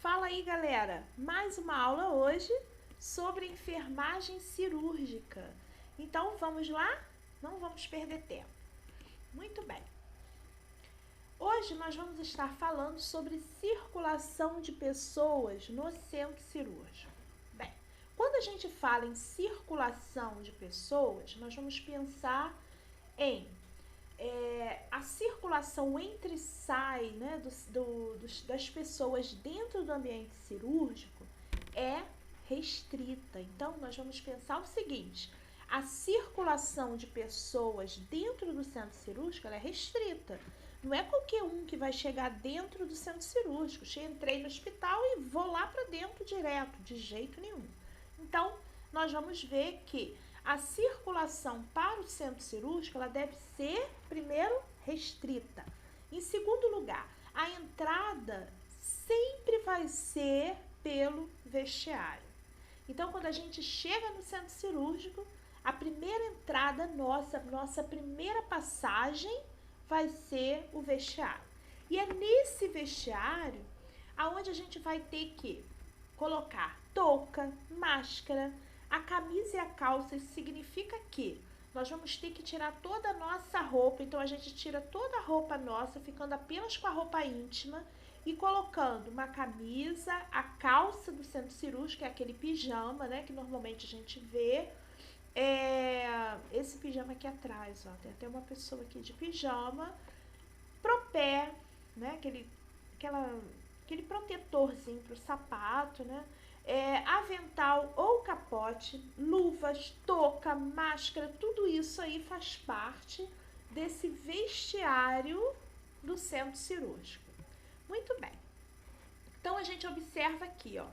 Fala aí, galera! Mais uma aula hoje sobre enfermagem cirúrgica. Então, vamos lá? Não vamos perder tempo. Muito bem. Hoje nós vamos estar falando sobre circulação de pessoas no centro cirúrgico. Bem, quando a gente fala em circulação de pessoas, nós vamos pensar em a circulação entre e sai, né, das pessoas dentro do ambiente cirúrgico é restrita. Então, nós vamos pensar o seguinte: a circulação de pessoas dentro do centro cirúrgico ela é restrita. Não é qualquer um que vai chegar dentro do centro cirúrgico. Entrei no hospital e vou lá para dentro direto, de jeito nenhum. Então, nós vamos ver que a circulação para o centro cirúrgico ela deve ser, primeiro, restrita. Em segundo lugar, a entrada sempre vai ser pelo vestiário. Então, quando a gente chega no centro cirúrgico, a primeira entrada nossa primeira passagem vai ser o vestiário. E é nesse vestiário aonde a gente vai ter que colocar touca, máscara, a camisa e a calça. Isso significa que nós vamos ter que tirar toda a nossa roupa. Então, a gente tira toda a roupa nossa, ficando apenas com a roupa íntima e colocando uma camisa, a calça do centro cirúrgico, que é aquele pijama, né, que normalmente a gente vê. Esse pijama aqui atrás, ó, tem até uma pessoa aqui de pijama, pro pé, né, aquele protetorzinho pro sapato, né, avental ou capote, luvas, touca, máscara, tudo isso aí faz parte desse vestiário do centro cirúrgico. Muito bem. Então, a gente observa aqui, ó,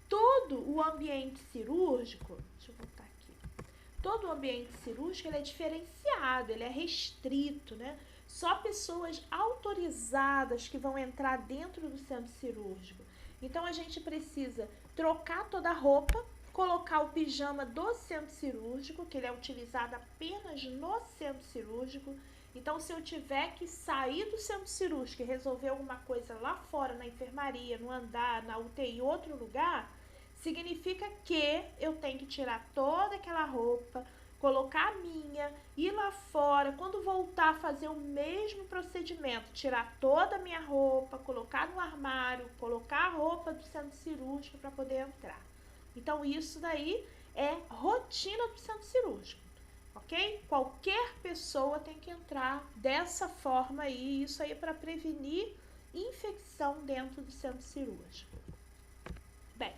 todo o ambiente cirúrgico, deixa eu voltar aqui, todo o ambiente cirúrgico ele é diferenciado, ele é restrito, né? Só pessoas autorizadas que vão entrar dentro do centro cirúrgico. Então, a gente precisa trocar toda a roupa, colocar o pijama do centro cirúrgico, que ele é utilizado apenas no centro cirúrgico. Então, se eu tiver que sair do centro cirúrgico e resolver alguma coisa lá fora, na enfermaria, no andar, na UTI, outro lugar, significa que eu tenho que tirar toda aquela roupa, colocar a minha, ir lá fora, quando voltar a fazer o mesmo procedimento, tirar toda a minha roupa, colocar no armário, colocar a roupa do centro cirúrgico para poder entrar. Então, isso daí é rotina do centro cirúrgico, ok? Qualquer pessoa tem que entrar dessa forma aí, isso aí é para prevenir infecção dentro do centro cirúrgico. Bem,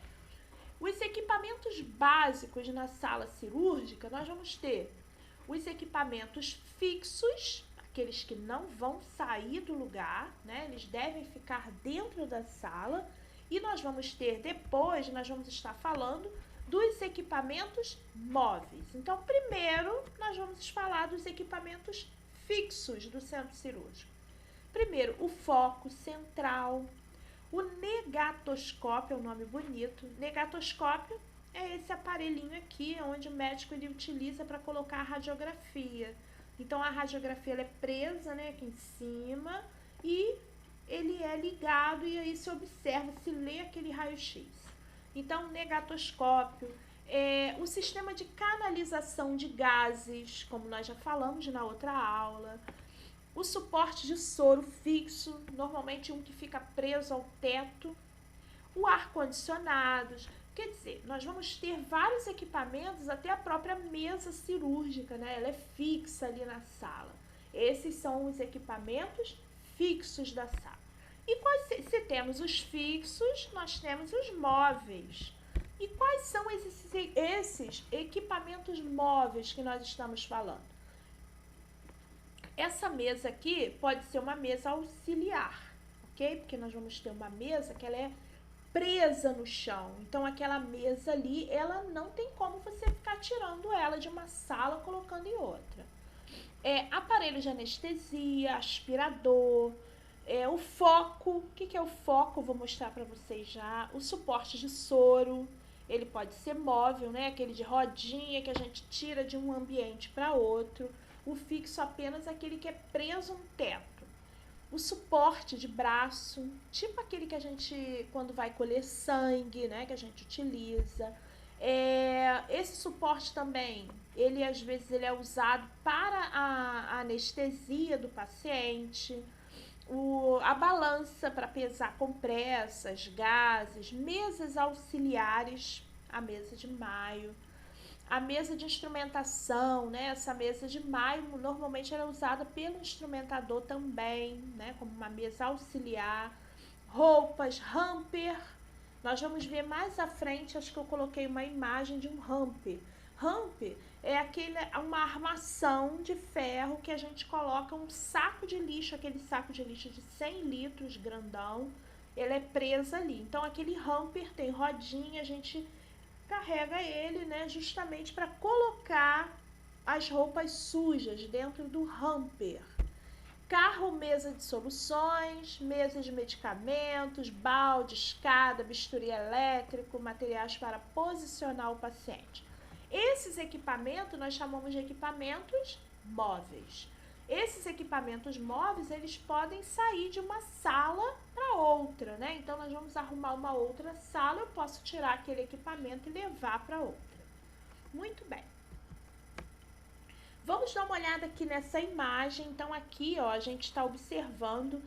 os equipamentos básicos na sala cirúrgica, nós vamos ter os equipamentos fixos, aqueles que não vão sair do lugar, né? Eles devem ficar dentro da sala. E nós vamos ter depois, nós vamos estar falando dos equipamentos móveis. Então, primeiro, nós vamos falar dos equipamentos fixos do centro cirúrgico. Primeiro, o foco central. O negatoscópio é um nome bonito. Negatoscópio é esse aparelhinho aqui, onde o médico ele utiliza para colocar a radiografia. Então, a radiografia ela é presa, né, aqui em cima e ele é ligado e aí se observa, se lê aquele raio-x. Então, negatoscópio, o sistema de canalização de gases, como nós já falamos na outra aula. O suporte de soro fixo, normalmente um que fica preso ao teto. O ar-condicionado. Quer dizer, nós vamos ter vários equipamentos, até a própria mesa cirúrgica, né? Ela é fixa ali na sala. Esses são os equipamentos fixos da sala. E se temos os fixos, nós temos os móveis. E quais são esses equipamentos móveis que nós estamos falando? Essa mesa aqui pode ser uma mesa auxiliar, ok? Porque nós vamos ter uma mesa que ela é presa no chão. Então, aquela mesa ali, ela não tem como você ficar tirando ela de uma sala, colocando em outra. Aparelho de anestesia, aspirador, o foco. O que é o foco? Vou mostrar para vocês já. O suporte de soro, ele pode ser móvel, né? Aquele de rodinha que a gente tira de um ambiente para outro. O fixo apenas aquele que é preso no teto. o suporte de braço, tipo aquele que a gente, quando vai colher sangue, né, que a gente utiliza. Esse suporte também, ele às vezes ele é usado para a anestesia do paciente. A balança para pesar compressas, gases, mesas auxiliares, a mesa de Maio, a mesa de instrumentação, né? Essa mesa de Maio normalmente era usada pelo instrumentador também, né? Como uma mesa auxiliar. Roupas, hamper. Nós vamos ver mais à frente, acho que eu coloquei uma imagem de um hamper. Hamper é uma armação de ferro que a gente coloca um saco de lixo, aquele saco de lixo de 100 litros grandão, ele é preso ali. Então aquele hamper tem rodinha, a gente carrega ele, né, justamente para colocar as roupas sujas dentro do hamper. Carro, mesa de soluções, mesa de medicamentos, balde, escada, bisturi elétrico, materiais para posicionar o paciente. Esses equipamentos nós chamamos de equipamentos móveis. Esses equipamentos móveis, eles podem sair de uma sala para outra, né? Então, nós vamos arrumar uma outra sala, eu posso tirar aquele equipamento e levar para outra. Muito bem. Vamos dar uma olhada aqui nessa imagem. Então, aqui, ó, a gente está observando.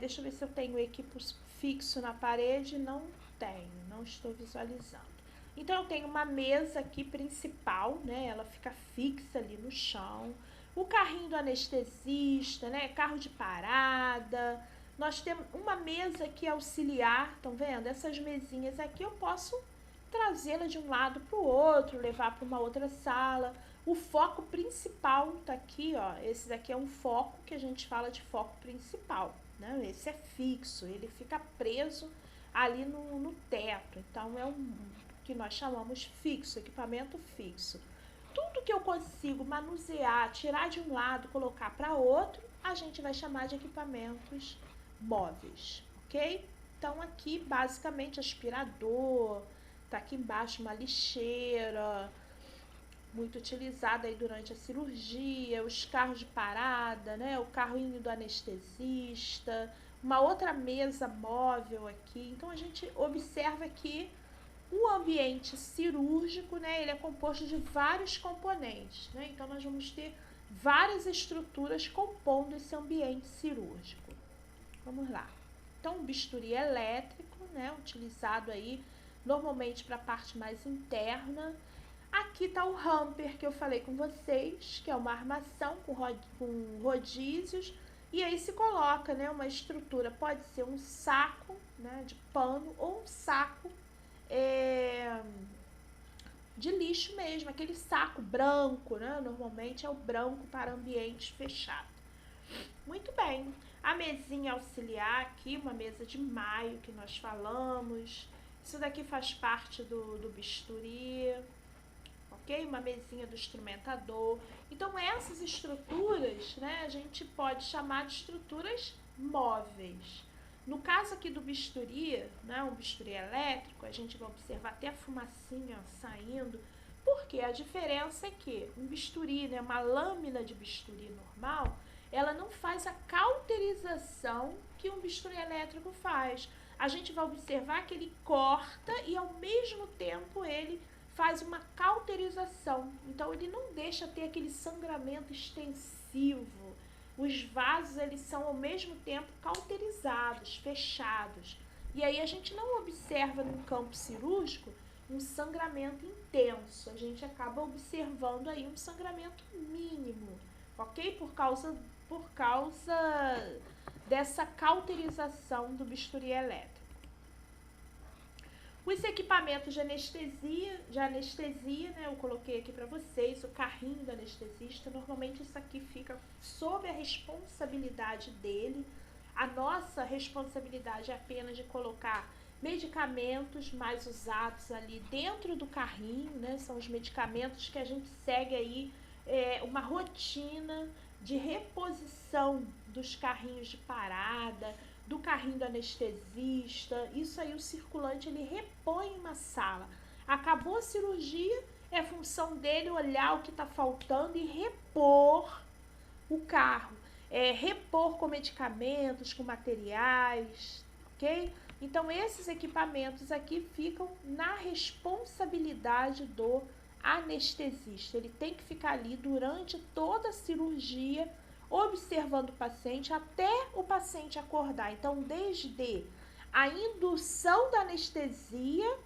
Deixa eu ver se eu tenho equipo fixo na parede. Não tenho, não estou visualizando. Então, eu tenho uma mesa aqui principal, né? Ela fica fixa ali no chão. O carrinho do anestesista, né? Carro de parada. Nós temos uma mesa aqui auxiliar, estão vendo? Essas mesinhas aqui eu posso trazê-la de um lado para o outro, levar para uma outra sala. O foco principal tá aqui, ó. Esse daqui é um foco que a gente fala de foco principal, né? Esse é fixo, ele fica preso ali no teto. Então, é um que nós chamamos fixo, equipamento fixo. Tudo que eu consigo manusear, tirar de um lado, colocar para outro, a gente vai chamar de equipamentos móveis, ok? Então, aqui, basicamente, aspirador, tá aqui embaixo uma lixeira, muito utilizada aí durante a cirurgia, os carros de parada, né? O carrinho do anestesista, uma outra mesa móvel aqui. Então, a gente observa que o ambiente cirúrgico, né, ele é composto de vários componentes, né? Então, nós vamos ter várias estruturas compondo esse ambiente cirúrgico. Vamos lá. Então, o bisturi elétrico, né, utilizado aí normalmente para a parte mais interna. Aqui está o hamper que eu falei com vocês, que é uma armação com rodízios, e aí se coloca, né, uma estrutura, pode ser um saco, né, de pano ou um saco de lixo mesmo, aquele saco branco, né, normalmente é o branco para ambiente fechado. Muito bem, a mesinha auxiliar aqui, uma mesa de Maio que nós falamos, isso daqui faz parte do bisturi, ok? Uma mesinha do instrumentador. Então, essas estruturas, né, a gente pode chamar de estruturas móveis. No caso aqui do bisturi, né, um bisturi elétrico, a gente vai observar até a fumacinha saindo, porque a diferença é que um bisturi, né, uma lâmina de bisturi normal, ela não faz a cauterização que um bisturi elétrico faz. A gente vai observar que ele corta e, ao mesmo tempo, ele faz uma cauterização. Então, ele não deixa ter aquele sangramento extensivo. Os vasos, eles são, ao mesmo tempo, cauterizados, fechados. E aí, a gente não observa no campo cirúrgico um sangramento intenso. A gente acaba observando aí um sangramento mínimo, ok? Por causa dessa cauterização do bisturi elétrico. Os equipamentos de anestesia, né, eu coloquei aqui para vocês, o carrinho do anestesista, normalmente isso aqui fica sob a responsabilidade dele. A nossa responsabilidade é apenas de colocar medicamentos mais usados ali dentro do carrinho, né, são os medicamentos que a gente segue aí uma rotina de reposição dos carrinhos de parada, do carrinho do anestesista. Isso aí o circulante ele repõe uma sala. Acabou a cirurgia, é função dele olhar o que está faltando e repor o carro. repor com medicamentos, com materiais, ok? Então, esses equipamentos aqui ficam na responsabilidade do anestesista. Ele tem que ficar ali durante toda a cirurgia, observando o paciente até o paciente acordar. Então, desde a indução da anestesia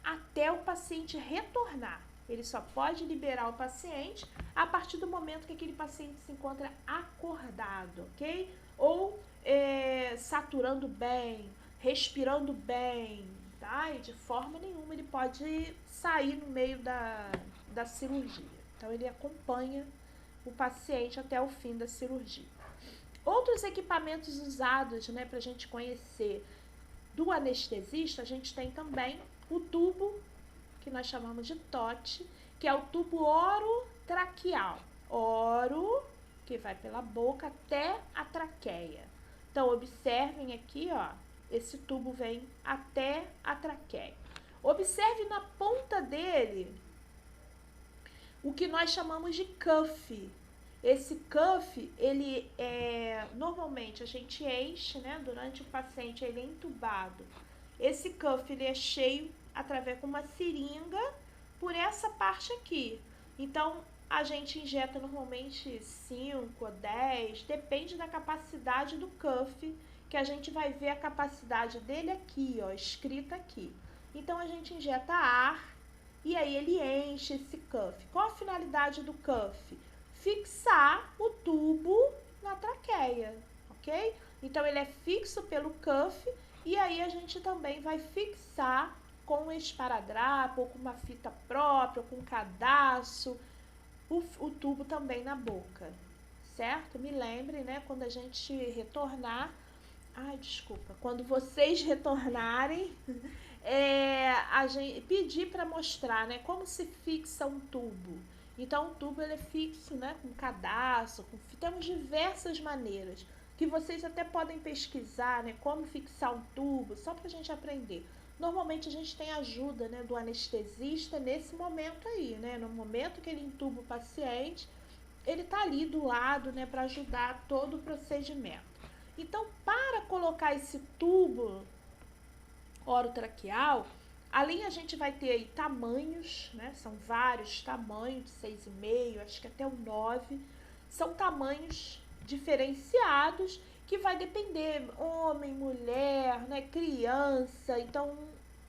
até o paciente retornar. Ele só pode liberar o paciente a partir do momento que aquele paciente se encontra acordado, ok? Ou saturando bem, respirando bem, tá? E de forma nenhuma ele pode sair no meio da cirurgia. Então, ele acompanha o paciente até o fim da cirurgia. Outros equipamentos usados, né, para a gente conhecer do anestesista, a gente tem também o tubo, que nós chamamos de TOT, que é o tubo orotraqueal. Oro, que vai pela boca até a traqueia. Então, observem aqui, ó, esse tubo vem até a traqueia. Observe na ponta dele o que nós chamamos de cuff. Esse cuff, ele normalmente a gente enche, né, durante o paciente ele é intubado. Esse cuff, ele é cheio através de uma seringa por essa parte aqui. Então, a gente injeta normalmente 5 ou 10, depende da capacidade do cuff, que a gente vai ver a capacidade dele aqui, ó, escrita aqui. Então, a gente injeta ar e aí ele enche esse cuff. Qual a finalidade do cuff? Fixar o tubo na traqueia, ok? Então, ele é fixo pelo cuff e aí a gente também vai fixar com um esparadrapo, ou com uma fita própria, ou com um cadastro, o tubo também na boca, certo? Me lembrem, né, quando a gente retornar, quando vocês retornarem, a gente pedir para mostrar, né, como se fixa um tubo. Então, o tubo ele é fixo, né, com cadastro, temos diversas maneiras, que vocês até podem pesquisar, né, como fixar um tubo, só para a gente aprender. Normalmente a gente tem ajuda, né, do anestesista nesse momento aí, né, no momento que ele entuba o paciente, ele tá ali do lado, né, para ajudar todo o procedimento. Então, para colocar esse tubo orotraqueal, além a gente vai ter aí tamanhos, né, são vários tamanhos, de 6,5, acho que até o 9, são tamanhos diferenciados, que vai depender, homem, mulher, né, criança, então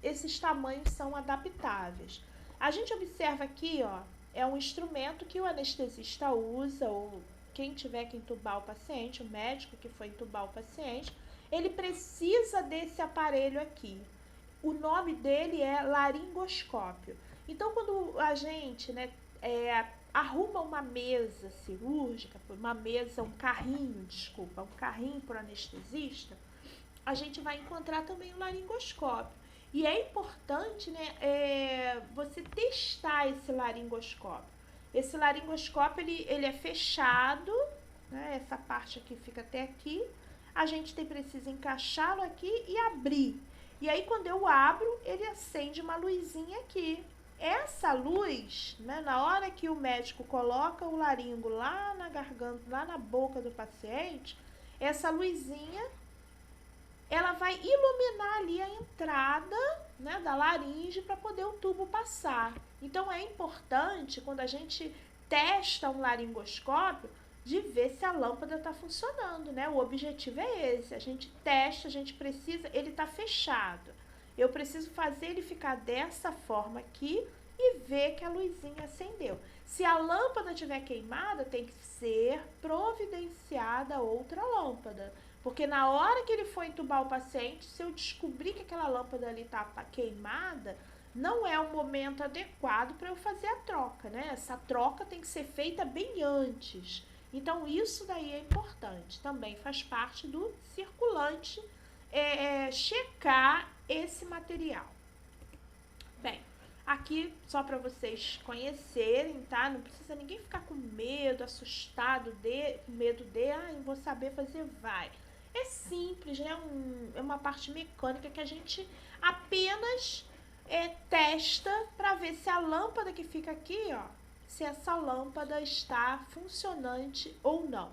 esses tamanhos são adaptáveis. A gente observa aqui, ó, é um instrumento que o anestesista usa, ou quem tiver que entubar o paciente, o médico que for entubar o paciente, ele precisa desse aparelho aqui. O nome dele é laringoscópio. Então, quando a gente, né, arruma uma mesa cirúrgica, um carrinho para o anestesista, a gente vai encontrar também o laringoscópio. E é importante, né, você testar esse laringoscópio. Esse laringoscópio, ele é fechado, né, essa parte aqui fica até aqui, a gente precisa encaixá-lo aqui e abrir. E aí, quando eu abro, ele acende uma luzinha aqui. Essa luz, né, na hora que o médico coloca o laringo lá na garganta, lá na boca do paciente, essa luzinha, ela vai iluminar ali a entrada, né, da laringe para poder o tubo passar. Então, é importante, quando a gente testa um laringoscópio, de ver se a lâmpada está funcionando, né? O objetivo é esse, a gente testa, a gente precisa, ele está fechado. Eu preciso fazer ele ficar dessa forma aqui e ver que a luzinha acendeu. Se a lâmpada estiver queimada, tem que ser providenciada outra lâmpada. Porque na hora que ele for entubar o paciente, se eu descobrir que aquela lâmpada ali está queimada, não é o momento adequado para eu fazer a troca, né? Essa troca tem que ser feita bem antes. Então, isso daí é importante. Também faz parte do circulante checar esse material. Bem, aqui só para vocês conhecerem, tá? Não precisa ninguém ficar com medo, assustado, com medo não vou saber fazer, vai. É simples, né? É uma parte mecânica que a gente apenas testa para ver se a lâmpada que fica aqui, ó, se essa lâmpada está funcionante ou não.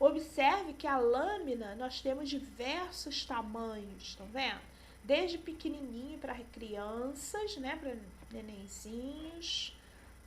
Observe que a lâmina, nós temos diversos tamanhos, estão vendo? Desde pequenininho para crianças, né, para nenenzinhos,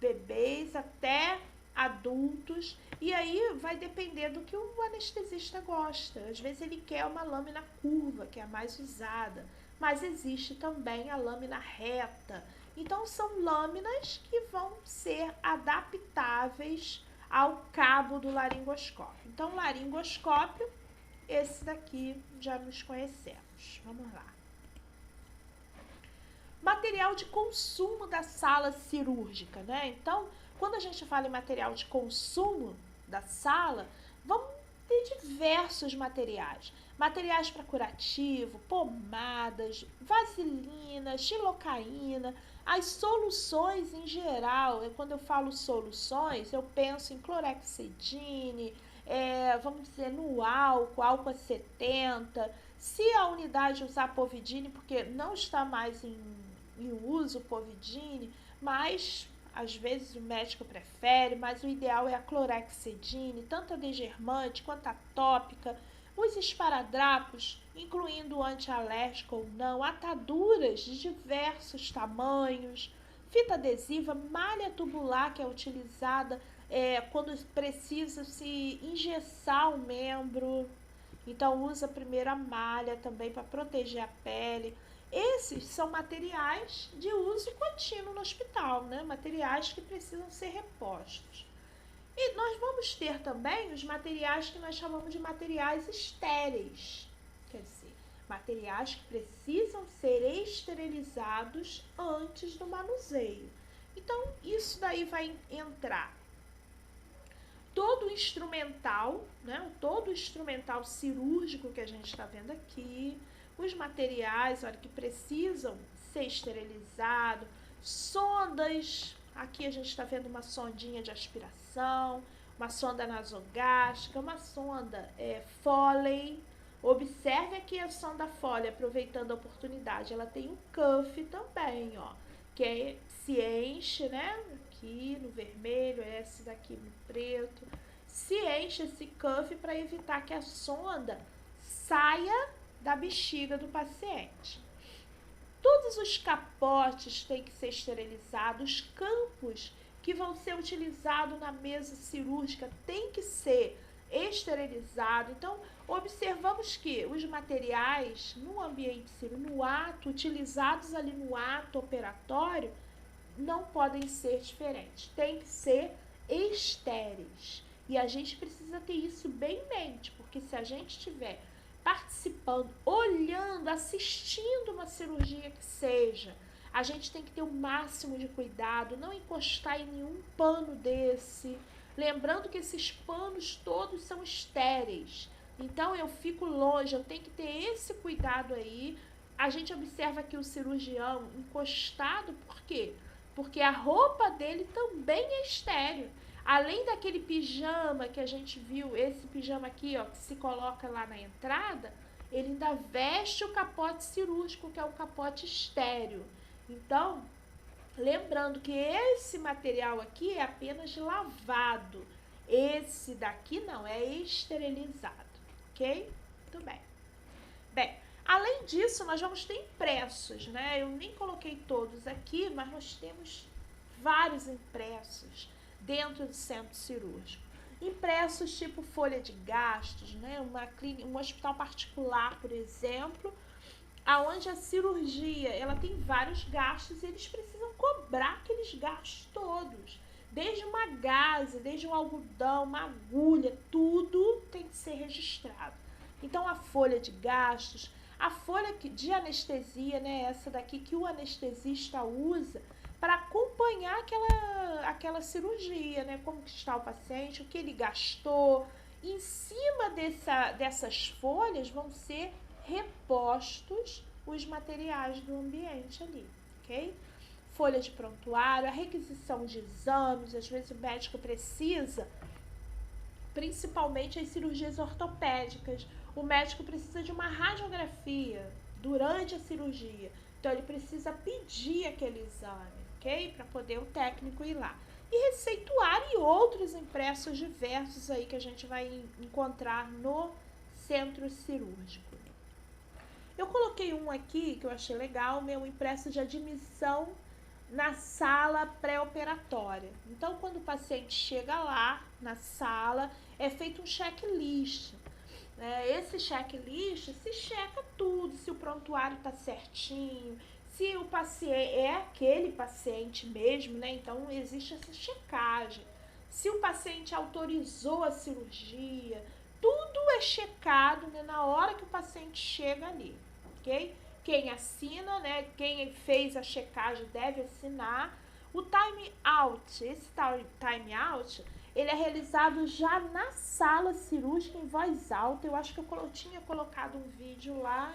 bebês, até adultos. E aí vai depender do que o anestesista gosta. Às vezes ele quer uma lâmina curva, que é a mais usada, mas existe também a lâmina reta. Então são lâminas que vão ser adaptáveis ao cabo do laringoscópio. Então, laringoscópio, esse daqui já nos conhecemos. Vamos lá. Material de consumo da sala cirúrgica, né? Então, quando a gente fala em material de consumo da sala, vamos ter diversos materiais. Materiais para curativo, pomadas, vaselina, xilocaína, as soluções em geral. Quando eu falo soluções, eu penso em clorexidine, vamos dizer, no álcool 70. Se a unidade usar povidine, porque não está mais em uso povidine, mas às vezes o médico prefere, mas o ideal é a clorexidine, tanto a degermante quanto a tópica, os esparadrapos, incluindo o antialérgico ou não, ataduras de diversos tamanhos, fita adesiva, malha tubular, que é utilizada quando precisa se engessar o membro. Então, usa primeiro a malha também para proteger a pele. Esses são materiais de uso contínuo no hospital, né? Materiais que precisam ser repostos. E nós vamos ter também os materiais que nós chamamos de materiais estéreis, quer dizer, materiais que precisam ser esterilizados antes do manuseio. Então, isso daí vai entrar todo o instrumental, né? Todo o instrumental cirúrgico que a gente está vendo aqui, os materiais, olha, que precisam ser esterilizados, sondas. Aqui a gente está vendo uma sondinha de aspiração, uma sonda nasogástrica, uma sonda Foley. Observe aqui a sonda Foley, aproveitando a oportunidade. Ela tem um cuff também, ó, que se enche, né? Aqui no vermelho, esse daqui no preto. Se enche esse cuff para evitar que a sonda saia da bexiga do paciente. Todos os capotes têm que ser esterilizados, os campos que vão ser utilizados na mesa cirúrgica têm que ser esterilizados. Então, observamos que os materiais no ambiente cirúrgico, no ato, utilizados ali no ato operatório, não podem ser diferentes, tem que ser estéreis. E a gente precisa ter isso bem em mente, porque se a gente estiver participando, olhando, assistindo uma cirurgia que seja, a gente tem que ter o máximo de cuidado, não encostar em nenhum pano desse. Lembrando que esses panos todos são estéreis. Então, eu fico longe, eu tenho que ter esse cuidado aí. A gente observa aqui o cirurgião encostado, por quê? Porque a roupa dele também é estéril. Além daquele pijama que a gente viu, esse pijama aqui, ó, que se coloca lá na entrada, ele ainda veste o capote cirúrgico, que é um capote estéril. Então, lembrando que esse material aqui é apenas lavado. Esse daqui não, é esterilizado, ok? Muito bem. Bem, além disso, nós vamos ter impressos, né? Eu nem coloquei todos aqui, mas nós temos vários impressos dentro do centro cirúrgico. Impressos tipo folha de gastos, né? Um hospital particular, por exemplo, aonde a cirurgia ela tem vários gastos e eles precisam cobrar aqueles gastos todos. Desde uma gaze, desde um algodão, uma agulha, tudo tem que ser registrado. Então, a folha de gastos, a folha de anestesia, né? Essa daqui que o anestesista usa para acompanhar aquela cirurgia, né? Como que está o paciente, o que ele gastou. Em cima dessas folhas vão ser repostos os materiais do ambiente ali, ok? Folha de prontuário, a requisição de exames, às vezes o médico precisa, principalmente as cirurgias ortopédicas, o médico precisa de uma radiografia durante a cirurgia, então ele precisa pedir aquele exame, ok? Para poder o técnico ir lá. e receituário e outros impressos diversos aí que a gente vai encontrar no centro cirúrgico. Eu coloquei um aqui que eu achei legal, meu impresso de admissão na sala pré-operatória. Então, quando o paciente chega lá na sala, é feito um checklist. Esse checklist se checa tudo, se o prontuário está certinho, se o paciente é aquele paciente mesmo, né? Então existe essa checagem. Se o paciente autorizou a cirurgia, tudo é checado, né, na hora que o paciente chega ali, ok? Quem assina, né? Quem fez a checagem deve assinar. O time out, esse time out, ele é realizado já na sala cirúrgica em voz alta. Eu acho que eu tinha colocado um vídeo lá,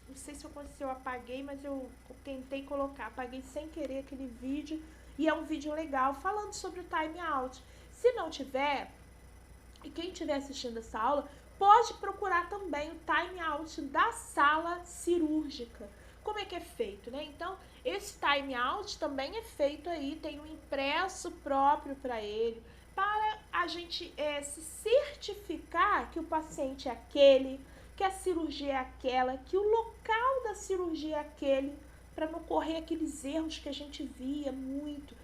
não sei se eu apaguei, mas eu tentei colocar, apaguei sem querer aquele vídeo, e é um vídeo legal falando sobre o time out. Se não tiver, e quem estiver assistindo essa aula, pode procurar também o time out da sala cirúrgica. Como é que é feito, né? Então, esse time out também é feito aí, tem um impresso próprio para ele, para a gente se certificar que o paciente é aquele, que a cirurgia é aquela, que o local da cirurgia é aquele, para não correr aqueles erros que a gente via muito.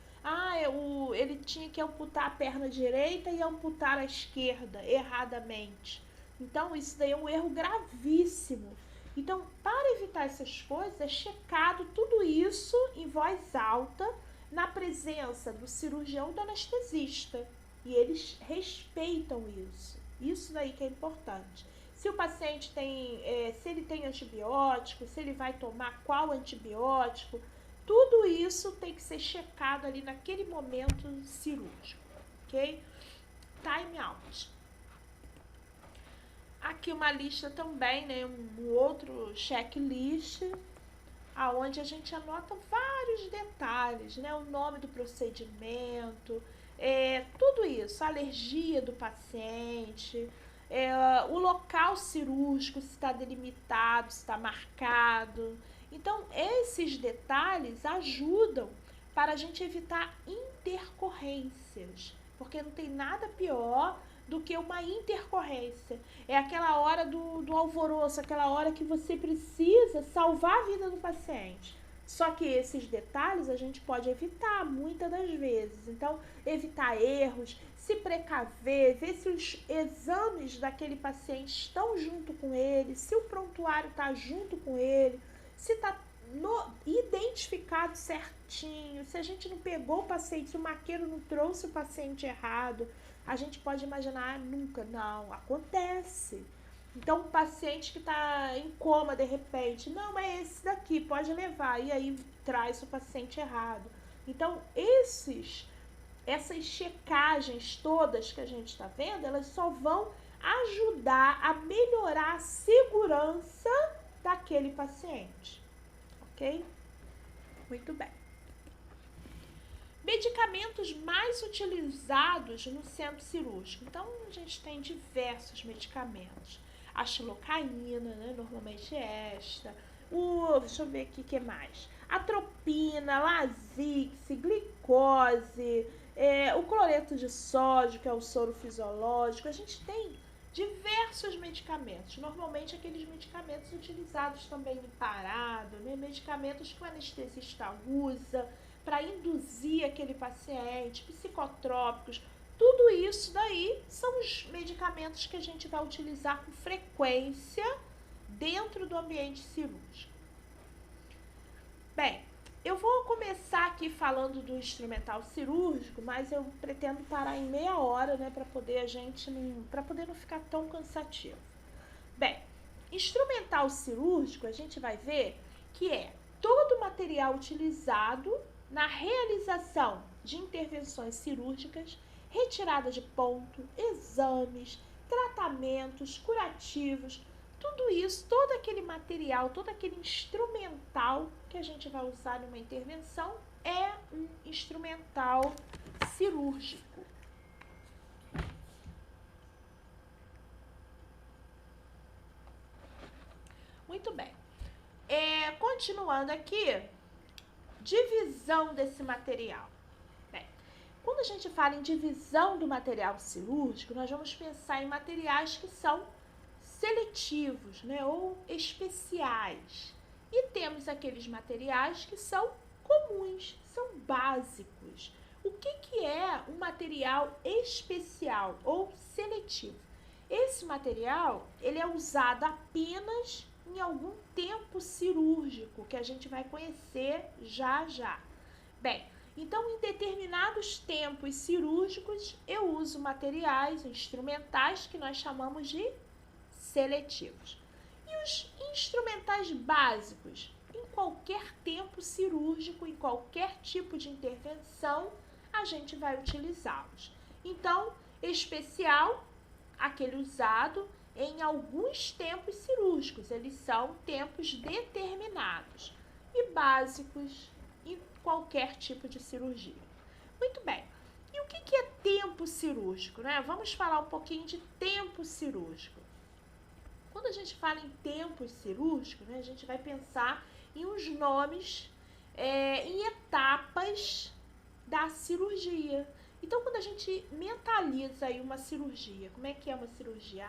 Ele tinha que amputar a perna direita e amputar a esquerda erradamente. Então, isso daí é um erro gravíssimo. Então, para evitar essas coisas, é checado tudo isso em voz alta, na presença do cirurgião e do anestesista. E eles respeitam isso. Isso daí que é importante. Se o paciente tem, se ele tem antibiótico, se ele vai tomar qual antibiótico, tudo isso tem que ser checado ali naquele momento cirúrgico, ok? Time out. Aqui uma lista também, né? Um outro checklist, aonde a gente anota vários detalhes, né? O nome do procedimento, tudo isso, a alergia do paciente, o local cirúrgico, se está delimitado, se está marcado. Então, esses detalhes ajudam para a gente evitar intercorrências, porque não tem nada pior do que uma intercorrência. É aquela hora do alvoroço, aquela hora que você precisa salvar a vida do paciente. Só que esses detalhes a gente pode evitar muitas das vezes. Então, evitar erros, se precaver, ver se os exames daquele paciente estão junto com ele, se o prontuário está junto com ele, se está identificado certinho, se a gente não pegou o paciente, se o maqueiro não trouxe o paciente errado. A gente pode imaginar, nunca, não, acontece. Então, o paciente que está em coma, de repente, não, é esse daqui, pode levar, e aí traz o paciente errado. Então, essas checagens todas que a gente está vendo, elas só vão ajudar a melhorar a segurança daquele paciente, ok? Muito bem. Medicamentos mais utilizados no centro cirúrgico. Então, a gente tem diversos medicamentos. A xilocaína, né? Normalmente esta. Deixa eu ver aqui o que mais. Atropina, Lasix, glicose, o cloreto de sódio, que é o soro fisiológico. A gente tem diversos medicamentos. Normalmente, aqueles medicamentos utilizados também em parado, né? Medicamentos que o anestesista usa para induzir aquele paciente, psicotrópicos, tudo isso daí são os medicamentos que a gente vai utilizar com frequência dentro do ambiente cirúrgico. Bem, eu vou começar aqui falando do instrumental cirúrgico, mas eu pretendo parar em meia hora, né, para poder não ficar tão cansativo. Bem, instrumental cirúrgico, a gente vai ver que é todo o material utilizado na realização de intervenções cirúrgicas, retirada de ponto, exames, tratamentos, curativos, tudo isso, todo aquele material, todo aquele instrumental que a gente vai usar numa intervenção é um instrumental cirúrgico. Muito bem. Continuando aqui, divisão desse material. Bem, Quando a gente fala em divisão do material cirúrgico, nós vamos pensar em materiais que são seletivos, né, ou especiais. E temos aqueles materiais que são comuns, são básicos. O que é um material especial ou seletivo? Esse material, ele é usado apenas em algum tempo cirúrgico, que a gente vai conhecer já já. Bem, então em determinados tempos cirúrgicos, eu uso materiais instrumentais que nós chamamos de seletivos. E os instrumentais básicos? Em qualquer tempo cirúrgico, em qualquer tipo de intervenção, a gente vai utilizá-los. Então, especial, aquele usado em alguns tempos cirúrgicos, eles são tempos determinados. E básicos em qualquer tipo de cirurgia. Muito bem. E o que é tempo cirúrgico, né? Vamos falar um pouquinho de tempo cirúrgico. Quando a gente fala em tempo cirúrgico, né, a gente vai pensar em uns nomes, em etapas da cirurgia. Então, quando a gente mentaliza aí uma cirurgia, como é que é uma cirurgia?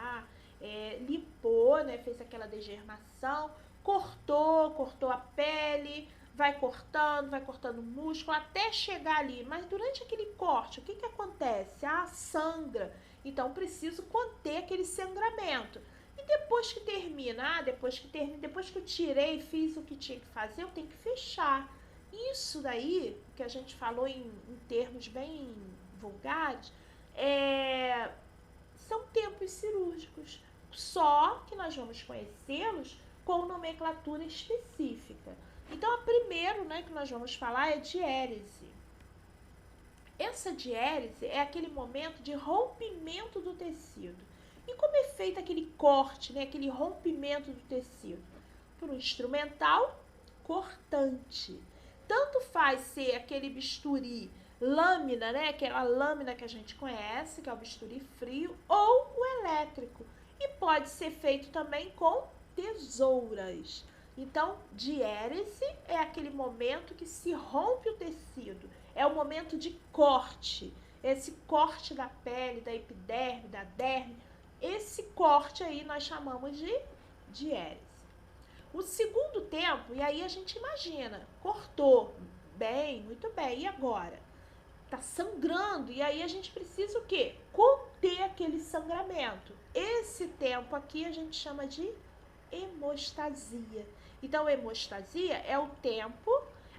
Limpou, né, fez aquela degermação, cortou a pele, vai cortando o músculo até chegar ali. Mas durante aquele corte, o que acontece? Sangra. Então, preciso conter aquele sangramento. E depois que termina, depois que eu tirei e fiz o que tinha que fazer, eu tenho que fechar. Isso daí, que a gente falou em termos bem vulgares, são tempos cirúrgicos. Só que nós vamos conhecê-los com nomenclatura específica. Então, a primeiro, né, que nós vamos falar é diérese. Essa diérese é aquele momento de rompimento do tecido. E como é feito aquele corte, né, aquele rompimento do tecido? Por um instrumental cortante. Tanto faz ser aquele bisturi lâmina, né, aquela lâmina que a gente conhece, que é o bisturi frio, ou o elétrico. E pode ser feito também com tesouras. Então, diérese é aquele momento que se rompe o tecido. É o momento de corte. Esse corte da pele, da epiderme, da derme, esse corte aí nós chamamos de diérese. O segundo tempo, e aí a gente imagina, cortou, bem, muito bem, e agora? Tá sangrando, e aí a gente precisa o quê? Conter aquele sangramento. Esse tempo aqui a gente chama de hemostasia. Então, hemostasia é o tempo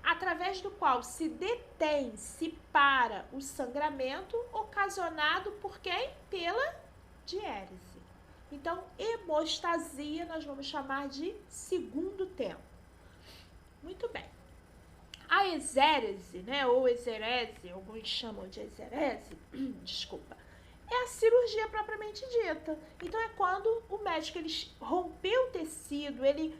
através do qual se detém, se para o sangramento ocasionado por quem? Pela diérese. Então, hemostasia nós vamos chamar de segundo tempo. Muito bem. A exérese, né, ou exerese, alguns chamam de exerese, desculpa, é a cirurgia propriamente dita. Então, é quando o médico ele rompeu o tecido, ele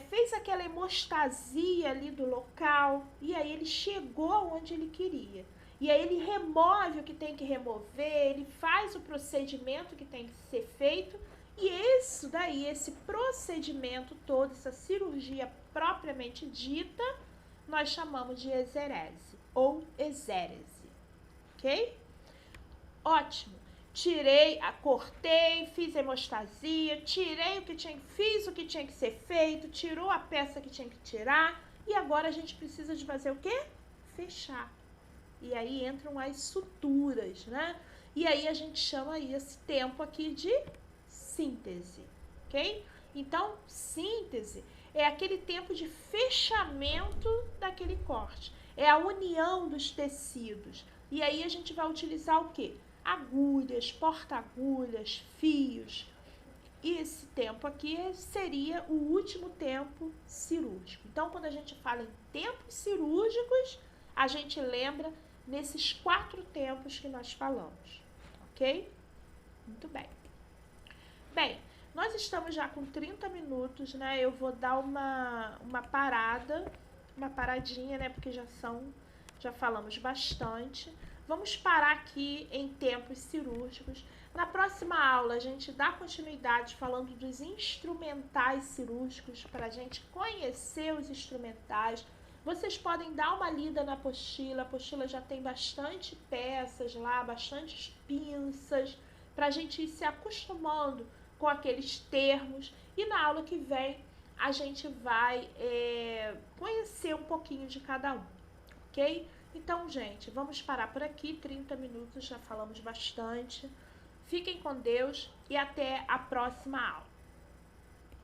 fez aquela hemostasia ali do local, e aí ele chegou onde ele queria. E aí ele remove o que tem que remover, ele faz o procedimento que tem que ser feito, e isso daí, esse procedimento todo, essa cirurgia propriamente dita, nós chamamos de exerese ou exérese, ok? Ótimo. Cortei, fiz hemostasia, fiz o que tinha que ser feito, tirou a peça que tinha que tirar, e agora a gente precisa de fazer o quê? Fechar. E aí entram as suturas, né? E aí a gente chama esse tempo aqui de síntese, ok? Então, síntese é aquele tempo de fechamento daquele corte. É a união dos tecidos. E aí a gente vai utilizar o quê? Agulhas, porta-agulhas, fios. E esse tempo aqui seria o último tempo cirúrgico. Então, quando a gente fala em tempos cirúrgicos, a gente lembra nesses 4 tempos que nós falamos, ok? Muito bem. Bem, nós estamos já com 30 minutos, né? Eu vou dar uma paradinha, né? Porque já falamos bastante. Vamos parar aqui em tempos cirúrgicos. Na próxima aula, a gente dá continuidade falando dos instrumentais cirúrgicos, para a gente conhecer os instrumentais, Vocês podem dar uma lida na apostila. A apostila já tem bastante peças lá, bastante pinças, para a gente ir se acostumando com aqueles termos. E na aula que vem a gente vai conhecer um pouquinho de cada um, ok? Então, gente, vamos parar por aqui. 30 minutos, já falamos bastante. Fiquem com Deus e até a próxima aula.